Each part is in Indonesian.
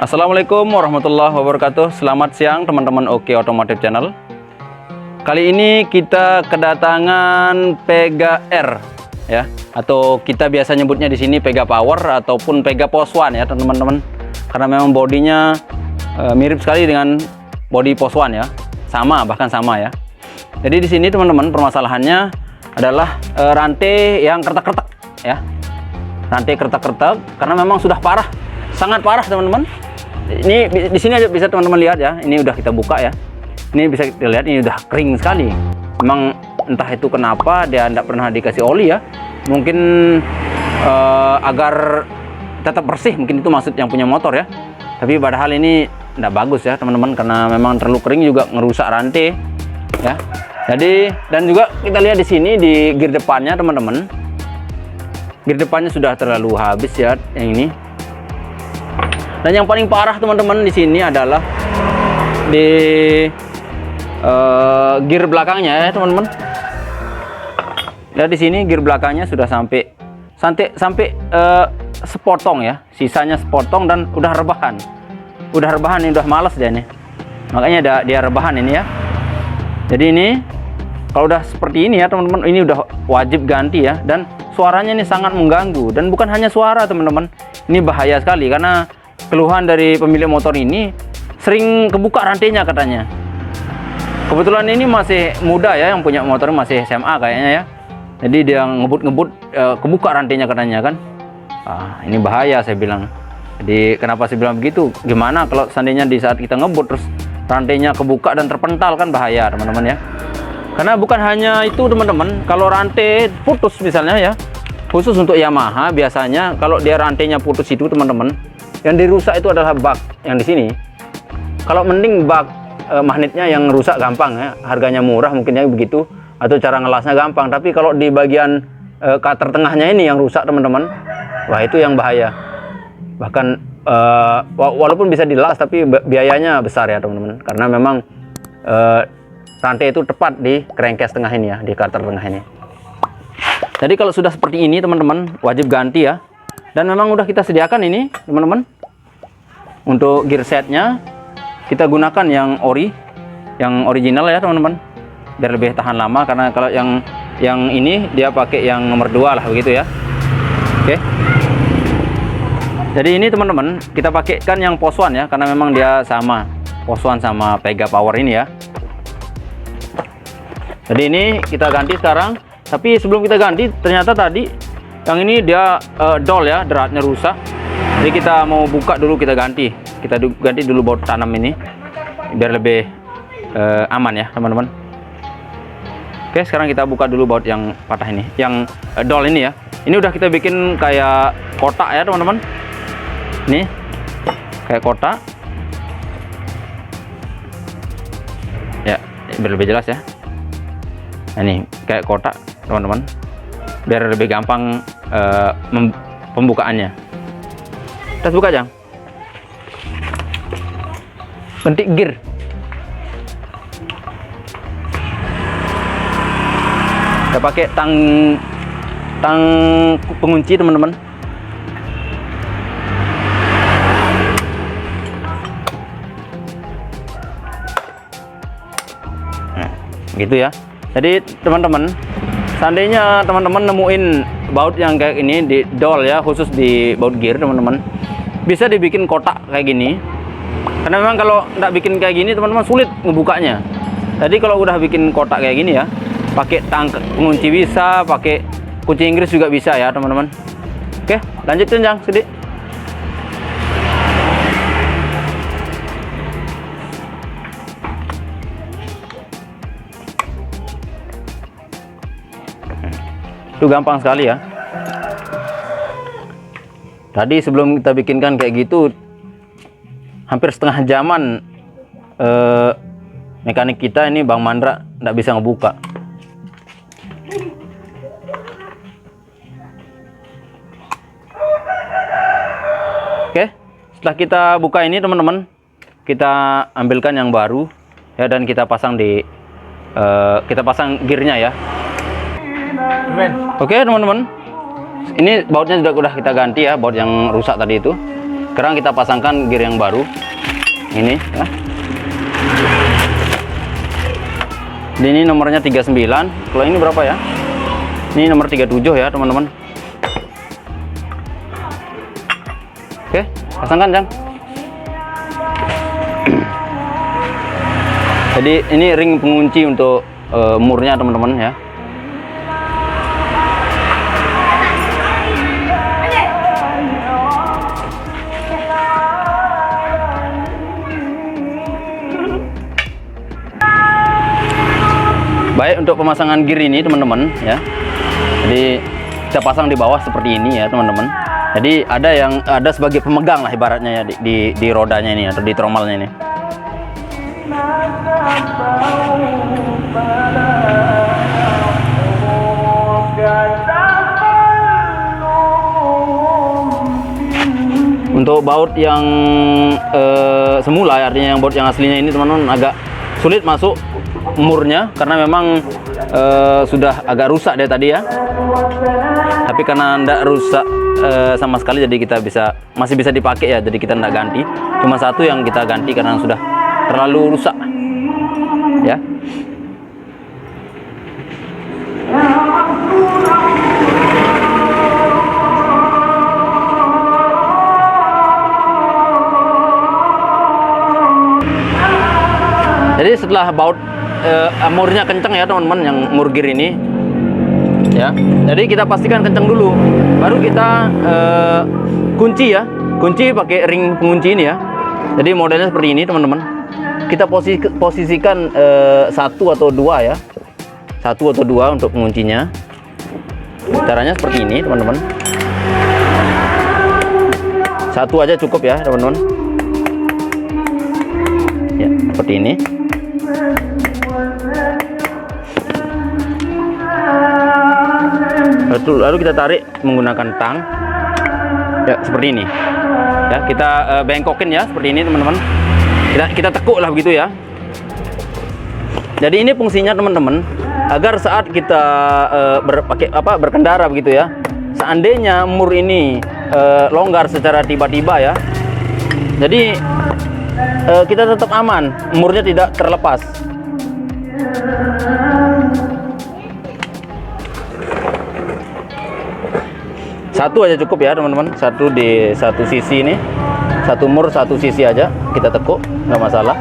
Assalamualaikum warahmatullahi wabarakatuh. Selamat siang teman-teman Oke Otomotif Channel. Kali ini kita kedatangan Pega R ya, atau kita biasa nyebutnya di sini Pega Power ataupun Pega Post One ya teman-teman. Karena memang bodinya mirip sekali dengan body Post One ya, bahkan sama ya. Jadi di sini teman-teman permasalahannya adalah rantai yang kertek-kertek ya. Rantai kertek-kertek karena memang sudah parah, sangat parah teman-teman. Ini di sini aja bisa teman-teman lihat ya. Ini udah kita buka ya. Ini bisa kita lihat ini udah kering sekali. Memang entah itu kenapa dia tidak pernah dikasih oli ya. Mungkin agar tetap bersih, mungkin itu maksud yang punya motor ya. Tapi padahal ini tidak bagus ya teman-teman, karena memang terlalu kering juga ngerusak rantai ya. Jadi dan juga kita lihat di sini di gear depannya teman-teman. Gear depannya sudah terlalu habis ya yang ini. Dan yang paling parah teman-teman di sini adalah di gear belakangnya ya teman-teman. Lihat di sini gear belakangnya sudah sampai sepotong ya, sisanya sepotong dan udah rebahan. Udah rebahan ini, udah males dia nih. Makanya dia rebahan ini ya. Jadi ini kalau udah seperti ini ya teman-teman, ini udah wajib ganti ya. Dan suaranya ini sangat mengganggu, dan bukan hanya suara teman-teman. Ini bahaya sekali karena keluhan dari pemilik motor ini sering kebuka rantainya katanya. Kebetulan ini masih muda ya, yang punya motor masih SMA kayaknya ya. Jadi dia ngebut-ngebut kebuka rantainya katanya kan. Ini bahaya saya bilang. Jadi kenapa saya bilang begitu? Gimana kalau seandainya di saat kita ngebut terus rantainya kebuka dan terpental, kan bahaya teman-teman ya. Karena bukan hanya itu teman-teman, kalau rantai putus misalnya ya, khusus untuk Yamaha biasanya kalau dia rantainya putus itu teman-teman, yang dirusak itu adalah bak yang di sini. Kalau mending bak magnetnya yang rusak gampang ya, harganya murah mungkin ya begitu, atau cara ngelasnya gampang. Tapi kalau di bagian cutter tengahnya ini yang rusak teman-teman, wah itu yang bahaya. Bahkan walaupun bisa dilas tapi biayanya besar ya teman-teman, karena memang rantai itu tepat di crankcase tengah ini ya, di cutter tengah ini. Jadi kalau sudah seperti ini teman-teman wajib ganti ya. Dan memang udah kita sediakan ini teman-teman. Untuk gear setnya kita gunakan yang original ya teman-teman, biar lebih tahan lama. Karena kalau yang ini dia pakai yang nomor 2 lah begitu ya. Oke. Jadi ini teman-teman kita pakaikan yang Post One ya, karena memang dia sama Post One sama Pega Power ini ya. Jadi ini kita ganti sekarang. Tapi sebelum kita ganti, ternyata tadi yang ini dia dol ya, deratnya rusak. Jadi kita mau buka dulu, kita ganti. Kita ganti dulu baut tanam ini biar lebih aman ya teman-teman. Oke, sekarang kita buka dulu baut yang patah ini, yang dol ini ya. Ini udah kita bikin kayak kotak ya teman-teman. Nih kayak kotak ya, biar lebih jelas ya. Nah, ini kayak kotak teman-teman, biar lebih gampang pembukaannya. Kita buka Jang, bentik gear. Kita pakai tang pengunci teman-teman. Nah, gitu ya. Jadi teman-teman, seandainya teman-teman nemuin baut yang kayak ini di dol ya, khusus di baut gear teman-teman, bisa dibikin kotak kayak gini. Karena memang kalau nggak bikin kayak gini teman-teman sulit ngebukanya. Jadi kalau udah bikin kotak kayak gini ya, pakai tang pengunci bisa, pakai kunci Inggris juga bisa ya teman-teman. Oke, lanjutin Jang sedikit. Itu gampang sekali ya. Tadi sebelum kita bikinkan kayak gitu, hampir setengah jaman mekanik kita ini Bang Mandra nggak bisa ngebuka. Oke, setelah kita buka ini teman-teman, kita ambilkan yang baru ya, dan kita pasang di kita pasang gearnya ya. Oke teman-teman, ini bautnya udah kita ganti ya, baut yang rusak tadi itu. Sekarang kita pasangkan gear yang baru ini ya. Ini nomornya 39. Kalau ini berapa ya? Ini nomor 37 ya teman-teman. Oke, pasangkan Jang. Jadi ini ring pengunci untuk murnya teman-teman ya. Baik, untuk pemasangan gear ini teman-teman ya. Jadi kita pasang di bawah seperti ini ya teman-teman. Jadi ada sebagai pemegang lah ibaratnya ya di rodanya ini atau di trommelnya ini. Untuk baut yang semula, artinya yang baut yang aslinya ini teman-teman agak sulit masuk murnya karena memang sudah agak rusak dari tadi ya. Tapi karena tidak rusak sama sekali, jadi kita masih bisa dipakai ya. Jadi kita tidak ganti. Cuma satu yang kita ganti karena sudah terlalu rusak ya. Jadi setelah baut murnya kencang ya teman-teman, yang mur gear ini ya. Jadi kita pastikan kencang dulu, baru kita kunci ya. Kunci pakai ring pengunci ini ya. Jadi modelnya seperti ini teman-teman. Kita posisikan 1 atau 2 ya. 1 atau 2 untuk penguncinya. Caranya seperti ini teman-teman. 1 aja cukup ya teman-teman. Ya, seperti ini. Lalu kita tarik menggunakan tang ya, seperti ini ya. Kita bengkokin ya seperti ini teman-teman. Kita tekuk lah begitu ya. Jadi ini fungsinya teman-teman, agar saat kita berkendara begitu ya, seandainya mur ini longgar secara tiba-tiba ya, jadi kita tetap aman, murnya tidak terlepas. Satu aja cukup ya teman-teman, satu di satu sisi ini, satu mur satu sisi aja kita tekuk, nggak masalah.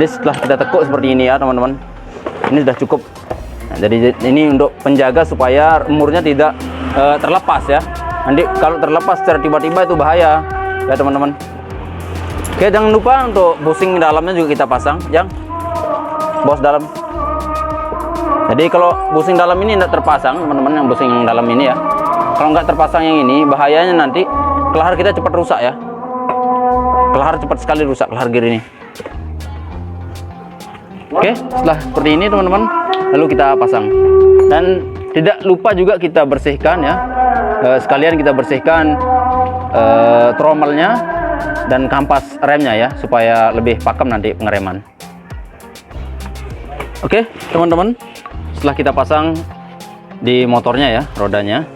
Jadi setelah kita tekuk seperti ini ya teman-teman, ini sudah cukup. Nah, jadi ini untuk penjaga supaya murnya tidak terlepas ya. Nanti kalau terlepas secara tiba-tiba itu bahaya ya teman-teman. Oke, jangan lupa untuk busing dalamnya juga kita pasang, bos dalam. Jadi kalau busing dalam ini tidak terpasang teman-teman, yang busing yang dalam ini ya. Kalau nggak terpasang yang ini, bahayanya nanti kelahar kita cepat rusak ya. Kelahar cepat sekali rusak, kelahar gear ini. Oke, setelah seperti ini teman-teman, lalu kita pasang. Dan tidak lupa juga kita bersihkan ya, sekalian kita bersihkan trommelnya dan kampas remnya ya, supaya lebih pakem nanti pengereman. Oke teman-teman, setelah kita pasang di motornya ya, rodanya,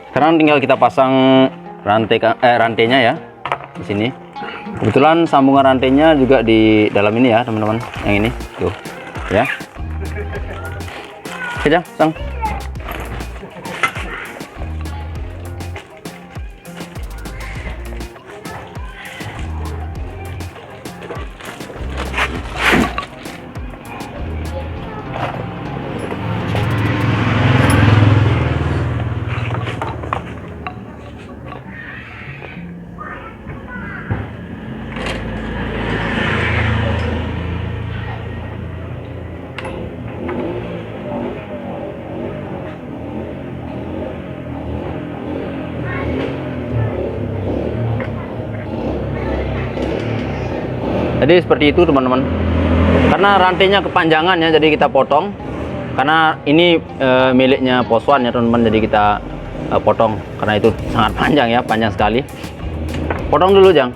sekarang tinggal kita pasang rantainya ya di sini. Kebetulan sambungan rantainya juga di dalam ini ya teman-teman, yang ini tuh ya. Oke, pasang. Jadi seperti itu teman-teman. Karena rantainya kepanjangan ya, jadi kita potong. Karena ini miliknya Poswan ya teman-teman, jadi kita potong karena itu sangat panjang ya, panjang sekali. Potong dulu Jang.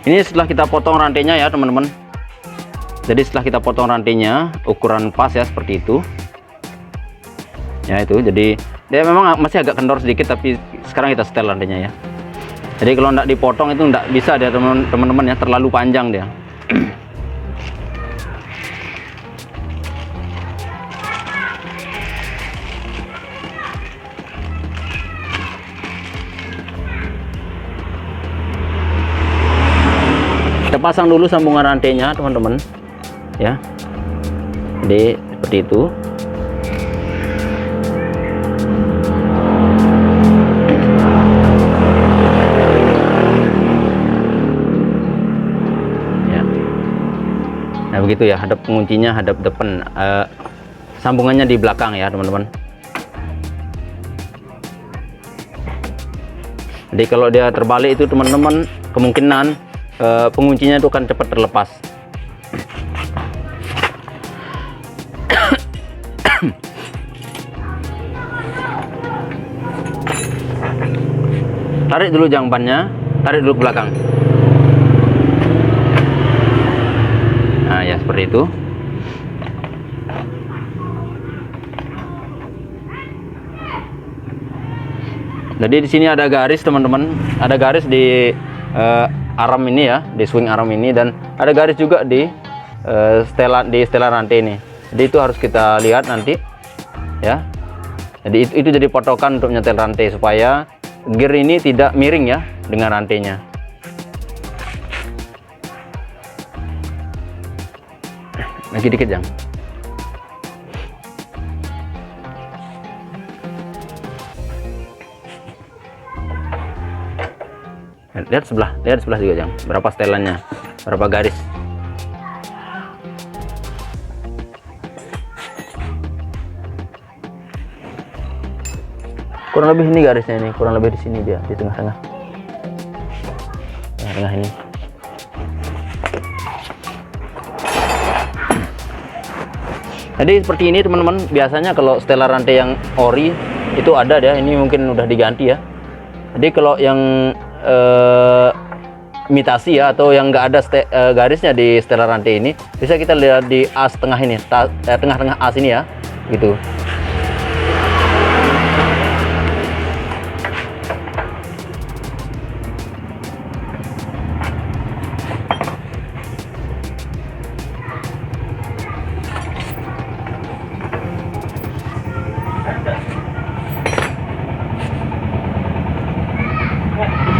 Ini setelah kita potong rantainya ya teman-teman. Jadi setelah kita potong rantainya, ukuran pas ya seperti itu. Ya itu, jadi dia memang masih agak kendor sedikit, tapi sekarang kita setel rantainya ya. Jadi kalau tidak dipotong itu tidak bisa dia teman-teman ya, terlalu panjang dia. Kita pasang dulu sambungan rantainya teman-teman ya. Jadi seperti itu. Nah begitu ya, hadap penguncinya hadap depan, sambungannya di belakang ya teman-teman. Jadi kalau dia terbalik itu teman-teman, kemungkinan penguncinya itu akan cepat terlepas. Tarik dulu jambannya, tarik dulu ke belakang. Nah ya seperti itu. Jadi di sini ada garis teman-teman, ada garis di arm ini ya, di swing arm ini, dan ada garis juga di setelan rantai ini. Jadi itu harus kita lihat nanti ya. Jadi itu jadi patokan untuk nyetel rantai supaya gear ini tidak miring ya dengan rantainya. Lagi dikit Jang. Lihat sebelah juga Jang. Berapa setelannya, berapa garis. Kurang lebih ini garisnya ini, kurang lebih di sini dia, di tengah-tengah. Tengah-tengah ini. Jadi seperti ini teman-teman, biasanya kalau setelan rantai yang ori itu ada ya, ini mungkin udah diganti ya. Jadi kalau yang imitasi ya, atau yang nggak ada garisnya di setelan rantai ini, bisa kita lihat di as tengah ini, tengah-tengah as ini ya, gitu.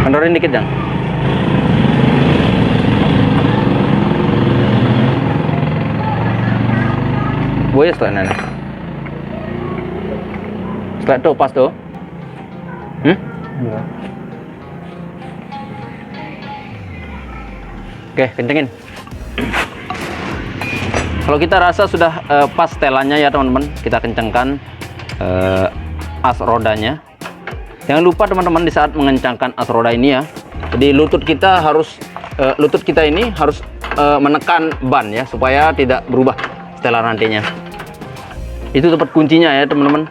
Kendorin dikit Jang. Boleh setelah ini. Setelah itu pas tuh. Iya. Oke, kencengin. Kalau kita rasa sudah pas setelannya ya teman-teman, kita kencangkan as rodanya. Jangan lupa teman-teman di saat mengencangkan as roda ini ya, jadi lutut kita ini harus menekan ban ya, supaya tidak berubah setelan rantainya. Itu tempat kuncinya ya teman-teman.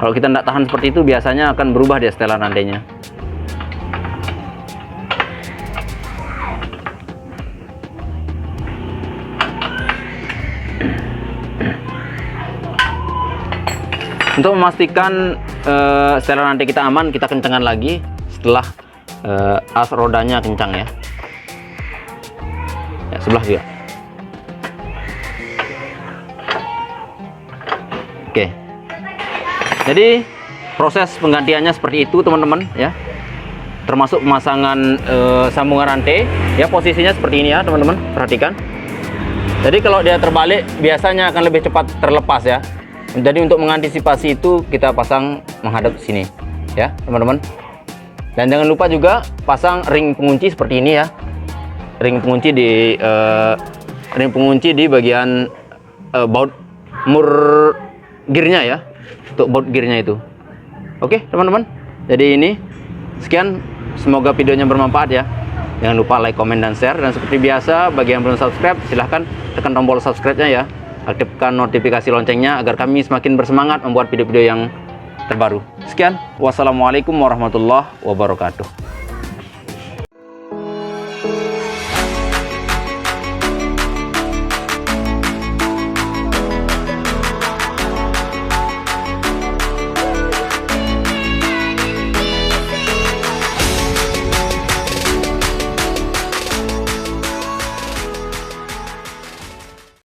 Kalau kita tidak tahan seperti itu, biasanya akan berubah dia setelan rantainya. Untuk memastikan setelan rantai kita aman, kita kencangkan lagi setelah as rodanya kencang ya. Ya sebelah juga. Oke. Jadi proses penggantiannya seperti itu teman-teman ya. Termasuk pemasangan sambungan rantai ya, posisinya seperti ini ya teman-teman, perhatikan. Jadi kalau dia terbalik biasanya akan lebih cepat terlepas ya. Jadi untuk mengantisipasi itu kita pasang menghadap ke sini ya teman-teman. Dan jangan lupa juga pasang ring pengunci seperti ini ya. Ring pengunci di bagian baut mur gearnya ya, untuk baut gearnya itu. Oke teman-teman, jadi ini sekian Semoga videonya bermanfaat ya. Jangan lupa like, comment, dan share. Dan seperti biasa, bagi yang belum subscribe, silahkan tekan tombol subscribe-nya ya. Aktifkan notifikasi loncengnya agar kami semakin bersemangat membuat video-video yang terbaru. Sekian, wassalamualaikum warahmatullahi wabarakatuh.